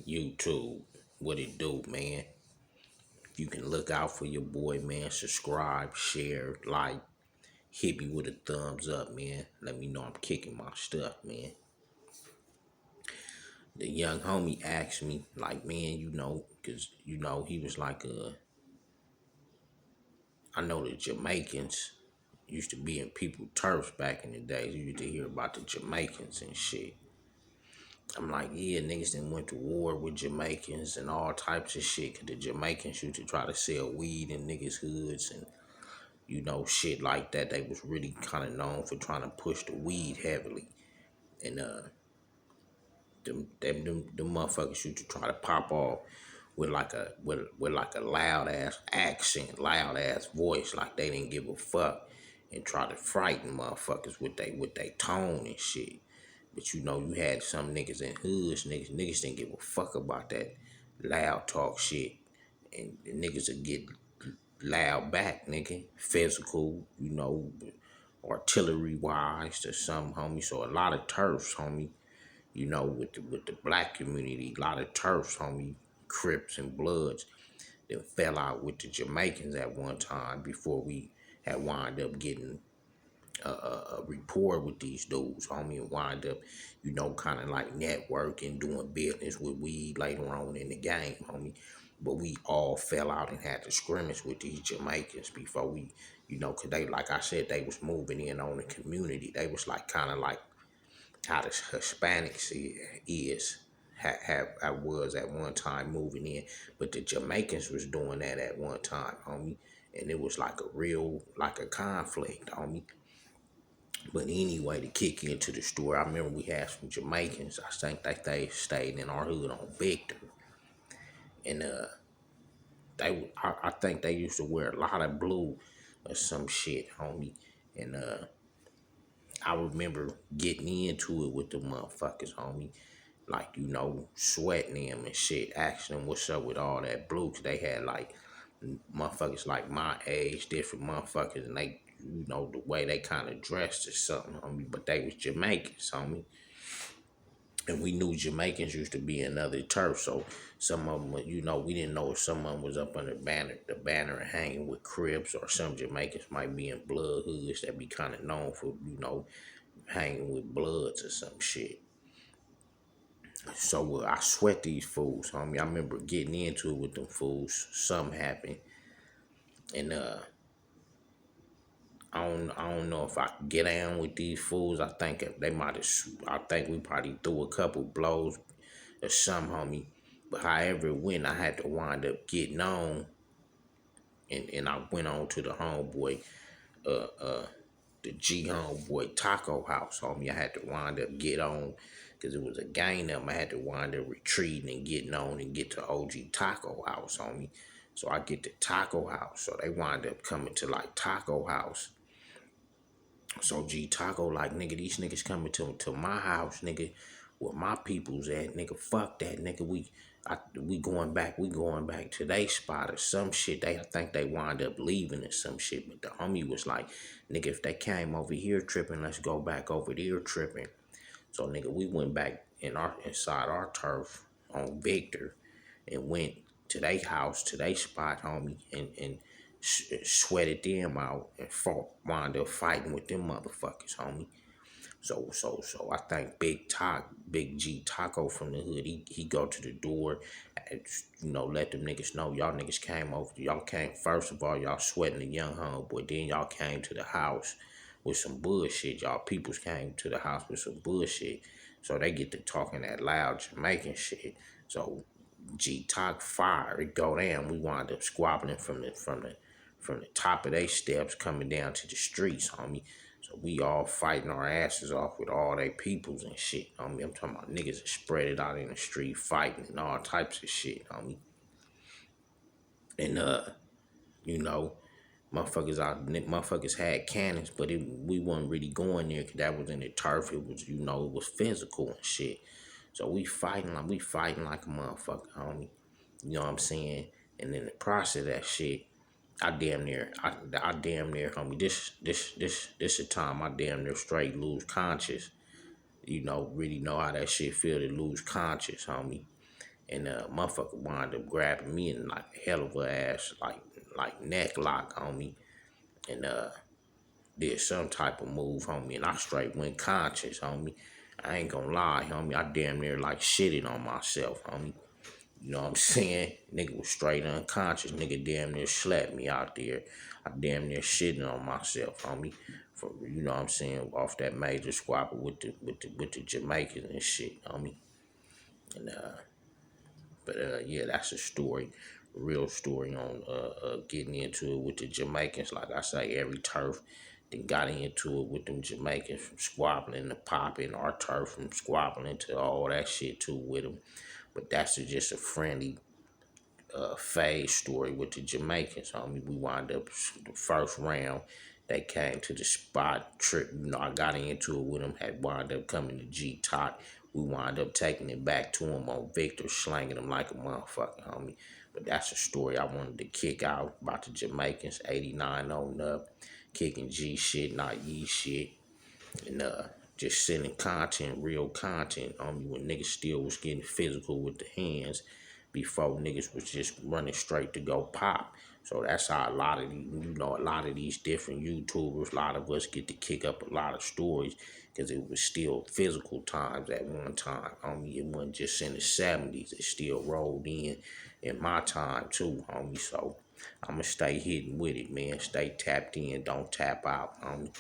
YouTube, what it do, man? You can look out for your boy, man. Subscribe, share, like, hit me with a thumbs up, man. Let me know I'm kicking my stuff, man. The young homie asked me, like, man, cause he was like, I know the Jamaicans used to be in people turfs back in the days. You used to hear about the Jamaicans and shit. I'm like, yeah, niggas done went to war with Jamaicans and all types of shit. Cause the Jamaicans used to try to sell weed in niggas' hoods and shit like that. They was really kind of known for trying to push the weed heavily. And them motherfuckers used to try to pop off with like a loud ass accent, loud ass voice, like they didn't give a fuck, and try to frighten motherfuckers with they tone and shit. But you had some niggas in hoods, niggas didn't give a fuck about that loud talk shit. And the niggas would get loud back, nigga. Physical, artillery wise to some homie. So a lot of turfs, homie, with the black community, a lot of turfs, homie, Crips and Bloods that fell out with the Jamaicans at one time before we had wind up getting a rapport with these dudes, homie, and wind up, kind of like networking, doing business with weed later on in the game, homie. But we all fell out and had to scrimmage with these Jamaicans before we, cause they, like I said, they was moving in on the community. They was like kind of like how the Hispanics is. I was at one time moving in, but the Jamaicans was doing that at one time, homie, and it was like like a conflict, homie. But anyway, to kick into the story, I remember we had some Jamaicans. I think they stayed in our hood on Victor, and I think they used to wear a lot of blue or some shit, homie. And I remember getting into it with the motherfuckers, homie. Like, sweating them and shit, asking them what's up with all that blue. 'Cause they had like motherfuckers like my age, different motherfuckers, and they, the way they kind of dressed or something, homie. But they was Jamaicans, homie. And we knew Jamaicans used to be another turf, so some of them, we didn't know if some of them was up under the banner and hanging with Crips, or some Jamaicans might be in blood hoods that be kind of known for, hanging with Bloods or some shit. So I sweat these fools, homie. I remember getting into it with them fools. Something happened, and I don't know if I could get down with these fools. I think they might have. I think we probably threw a couple blows or some, homie. But however it went, I had to wind up getting on, and I went on to the homeboy, uh, uh, the G homeboy taco house, homie. I had to wind up get on because it was a gang up. I had to wind up retreating and getting on and get to OG taco house, homie. So I get to taco house. So they wind up coming to like taco house. So G Taco like, nigga, these niggas coming to my house, nigga, where my people's at, nigga. Fuck that, nigga. We going back to they spot or some shit. I think they wind up leaving or some shit. But the homie was like, nigga, if they came over here tripping, let's go back over there tripping. So nigga, we went back inside our turf on Victor and went to their house, to their spot, homie, and sweated them out and wound up fighting with them motherfuckers, homie. So I think Big G Taco from the hood, he go to the door, and, let them niggas know y'all niggas came over. Y'all came, first of all, y'all sweating the young homeboy. Then y'all came to the house with some bullshit. Y'all peoples came to the house with some bullshit. So they get to talking that loud Jamaican shit. So G Talk fire, it go down. We wind up squabbling from the top of they steps coming down to the streets, homie. So we all fighting our asses off with all they peoples and shit, homie. I'm talking about niggas that spread it out in the street fighting and all types of shit, homie. And you know, motherfuckers had cannons, but we wasn't really going there because that was in the turf. It was, it was physical and shit. So we fighting like a motherfucker, homie. You know what I'm saying? And in the process of that shit, I damn near, homie. This a time I damn near straight lose conscious. Really know how that shit feel to lose conscious, homie. and motherfucker wound up grabbing me and like a hell of a ass like neck lock on me, and did some type of move, homie, and I straight went conscious, homie. I ain't gonna lie, homie. I damn near like shitted on myself, homie. You know what I'm saying? Nigga was straight unconscious. Nigga damn near slapped me out there. I damn near shitting on myself, homie. For you know what I'm saying, off that major squabble with the Jamaicans and shit, homie. And but yeah, that's a story, a real story on getting into it with the Jamaicans. Like I say, every turf then got into it with them Jamaicans, from squabbling to popping, our turf from squabbling to all that shit too with them. But that's just a friendly phase story with the Jamaicans, homie. We wound up the first round. They came to the spot trip. You know, I got into it with them. Had wound up coming to G Tot. We wound up taking it back to him on Victor, slanging him like a motherfucker, homie. But that's a story I wanted to kick out about the Jamaicans, 89 on up, kicking G shit, not Ye shit, and just sending content, real content on me when niggas still was getting physical with the hands before niggas was just running straight to go pop. So that's how a lot of these, a lot of these different YouTubers, a lot of us get to kick up a lot of stories because it was still physical times at one time. Homie, it wasn't just in the 70s. It still rolled in my time too, homie. So I'ma stay hitting with it, man. Stay tapped in, don't tap out, homie.